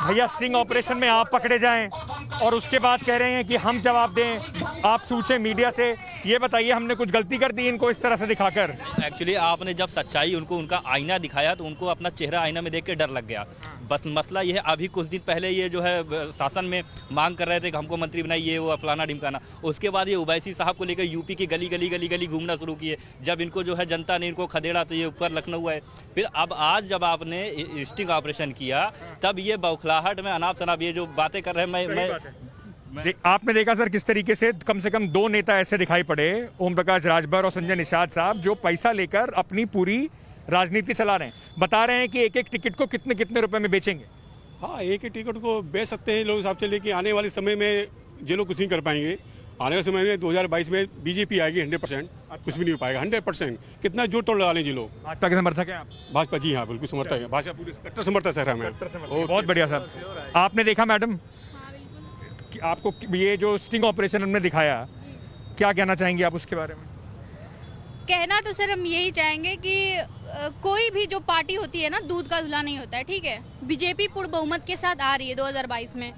भैया sting operation में आप पकड़े जाएं और उसके बाद कह रहे हैं कि हम जवाब दें, आप पूछें मीडिया से। ये बताइए, हमने कुछ गलती कर दी इनको इस तरह से दिखाकर? एक्चुअली आपने जब सच्चाई उनको उनका आईना दिखाया तो उनको अपना चेहरा आईना में देख के डर लग गया। बस मसला ये है, अभी कुछ दिन पहले ये जो है शासन में मांग कर रहे थे कि हमको मंत्री बनाइए, वो फलाना ढिमकाना। उसके बाद ये ओवैसी साहब को लेकर यूपी की गली गली गली गली घूमना शुरू किए। जब इनको जो है जनता ने इनको खदेड़ा तो ये ऊपर लखनऊ है। फिर अब आज जब आपने स्टिंग ऑपरेशन किया तब ये बौखलाहट में अनाप शनाप ये जो बातें कर रहे हैं। आपने देखा सर किस तरीके से कम से कम दो नेता ऐसे दिखाई पड़े, ओम प्रकाश राजभर और संजय निषाद साहब, जो पैसा लेकर अपनी पूरी राजनीति चला रहे हैं। बता रहे हैं कि एक एक टिकट को कितने कितने रुपए में बेचेंगे। हाँ, एक एक टिकट को बेच सकते हैं लोग हिसाब से, लेकिन आने वाले समय में ये लोग कुछ नहीं कर पाएंगे। आने वाले समय में 2022 में बीजेपी आएगी 100%। कुछ भी नहीं हो पाएगा 100%। कितना जोर तोड़ लगा लें जी लोग। भाजपा के समर्थक हैं आप? भाजपा, जी हाँ, बिल्कुल समर्थक है। भाजपा पूरे स्पेक्ट्रम समर्थक है हमें। बहुत बढ़िया सर। आपने देखा मैडम कि आपको ये जो स्टिंग ऑपरेशन हमने दिखाया, क्या कहना चाहेंगे आप उसके बारे में? कहना तो सर हम यही चाहेंगे कि कोई भी जो पार्टी होती है ना, दूध का धुला नहीं होता है, ठीक है। बीजेपी पूर्ण बहुमत के साथ आ रही है 2022 में,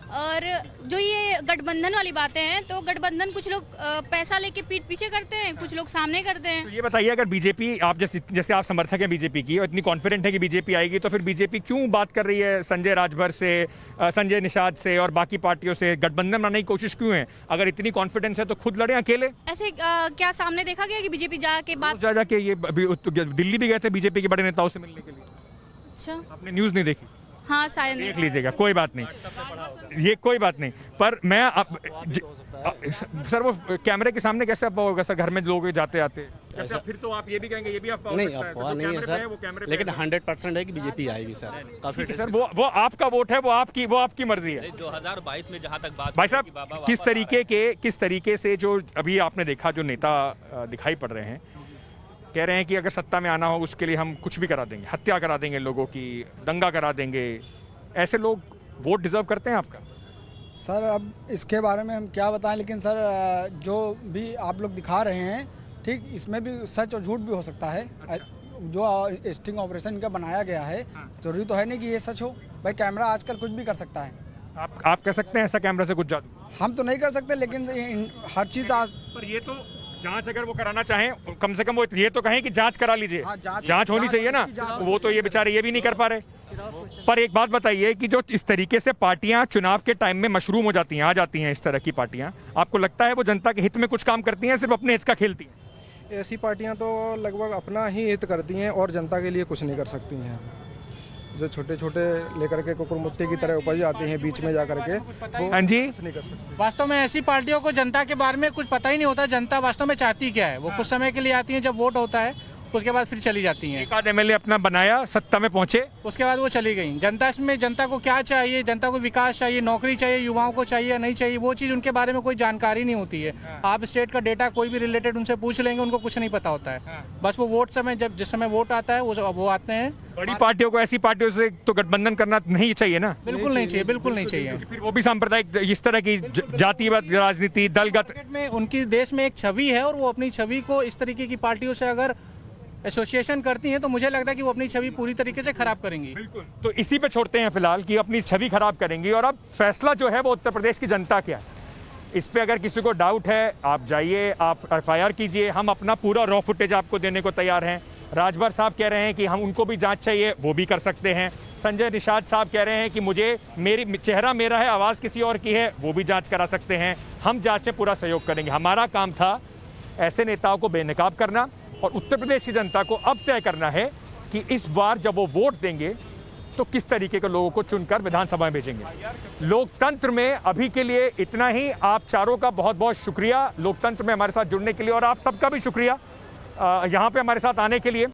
और जो ये गठबंधन वाली बातें हैं, तो गठबंधन कुछ लोग पैसा लेके पीठ पीछे करते हैं, कुछ लोग सामने करते हैं। तो ये बताइए, अगर बीजेपी, आप जैसे आप समर्थक हैं बीजेपी की और इतनी कॉन्फिडेंट है कि बीजेपी आएगी, तो फिर बीजेपी क्यों बात कर रही है संजय राजभर से, संजय निषाद से और बाकी पार्टियों से गठबंधन बनाने की कोशिश क्यों है? अगर इतनी कॉन्फिडेंस है तो खुद लड़े अकेले। ऐसे क्या सामने देखा गया कि बीजेपी जाके बात जाके ये दिल्ली भी गए थे बीजेपी के बड़े नेताओं से मिलने के लिए? अच्छा, आपने न्यूज नहीं देखी? हाँ शायद देख लीजिएगा, कोई बात नहीं, ये कोई बात नहीं। पर मैं सर वो कैमरे के सामने कैसे अफवाह होगा सर? घर में लोग जाते आते, फिर तो आप ये भी कहेंगे ये भी अफवाह नहीं, अफवाह नहीं है सर, लेकिन 100% है कि बीजेपी आएगी सर। काफी सर वो आपका वोट है, वो आपकी मर्जी है। 2022 में जहां तक बात, भाई साहब किस तरीके से जो अभी आपने देखा, जो नेता दिखाई पड़ रहे हैं, कह रहे हैं कि अगर सत्ता में आना हो उसके लिए हम कुछ भी करा देंगे, हत्या करा देंगे लोगों की, दंगा करा देंगे। ऐसे लोग वोट डिजर्व करते हैं आपका? सर अब इसके बारे में हम क्या बताएं, लेकिन सर जो भी आप लोग दिखा रहे हैं, ठीक, इसमें भी सच और झूठ भी हो सकता है। जो स्टिंग ऑपरेशन इनका बनाया गया है, जरूरी तो है नहीं कि ये सच हो। भाई कैमरा आजकल कुछ भी कर सकता है। आप कह सकते हैं ऐसा कैमरा से कुछ जादू? हम तो नहीं कर सकते, लेकिन हर चीज़ आज। पर ये तो जांच अगर वो कराना चाहें, कम से कम वो ये तो कहें कि जांच करा लीजिए। हाँ, जांच होनी चाहिए ना। वो तो ये बेचारे ये भी नहीं कर पा रहे। पर एक बात बताइए कि जो इस तरीके से पार्टियां चुनाव के टाइम में मशरूम हो जाती हैं, आ जाती हैं इस तरह की पार्टियां, आपको लगता है वो जनता के हित में कुछ काम करती हैं, सिर्फ अपने हित का खेलती हैं? ऐसी पार्टियां तो लगभग अपना ही हित करती हैं और जनता के लिए कुछ नहीं कर सकती हैं। जो छोटे छोटे लेकर के कुकुरमुत्ते की तरह उपज आते हैं बीच में जाकर के, हाँ जी, नहीं कर सकते। वास्तव में ऐसी पार्टियों को जनता के बारे में कुछ पता ही नहीं होता। जनता वास्तव में चाहती क्या है, वो कुछ समय के लिए आती है, जब वोट होता है उसके बाद फिर चली जाती हैं। एक आध एमएलए अपना बनाया, सत्ता में पहुंचे, उसके बाद वो चली गई। जनता इसमें, जनता को क्या चाहिए, जनता को विकास चाहिए, नौकरी चाहिए, युवाओं को चाहिए या नहीं चाहिए, वो चीज़ उनके बारे में कोई जानकारी नहीं होती है। आप स्टेट का डेटा कोई भी रिलेटेड उनसे पूछ लेंगे, उनको कुछ नहीं पता होता है। बस वो वोट समय, जब जिस समय वोट आता है वो आते हैं। बड़ी पार्टियों को, ऐसी पार्टियों से तो गठबंधन करना नहीं चाहिए ना। बिल्कुल नहीं चाहिए, बिल्कुल नहीं चाहिए। फिर वो भी सांप्रदायिक, इस तरह की जातिवाद राजनीति, दलगत में उनकी देश में एक छवि है, और वो अपनी छवि को इस तरीके की पार्टियों से अगर एसोसिएशन करती हैं तो मुझे लगता है कि वो अपनी छवि पूरी तरीके से खराब करेंगी। बिल्कुल। तो इसी पे छोड़ते हैं फिलहाल कि अपनी छवि खराब करेंगी। और अब फैसला जो है वो उत्तर प्रदेश की जनता क्या है, इस पे अगर किसी को डाउट है, आप जाइए, आप एफआईआर कीजिए। हम अपना पूरा रॉ फुटेज आपको देने को तैयार हैं। राजभर साहब कह रहे हैं कि हम उनको भी जांच चाहिए, वो भी कर सकते हैं। संजय निषाद साहब कह रहे हैं कि मुझे, मेरी चेहरा मेरा है, आवाज़ किसी और की है, वो भी जांच करा सकते हैं। हम जांच में पूरा सहयोग करेंगे। हमारा काम था ऐसे नेताओं को बेनकाब करना, और उत्तर प्रदेश की जनता को अब तय करना है कि इस बार जब वो वोट देंगे तो किस तरीके के लोगों को चुनकर विधानसभा में भेजेंगे। लोकतंत्र में अभी के लिए इतना ही। आप चारों का बहुत बहुत शुक्रिया लोकतंत्र में हमारे साथ जुड़ने के लिए, और आप सबका भी शुक्रिया यहाँ पे हमारे साथ आने के लिए।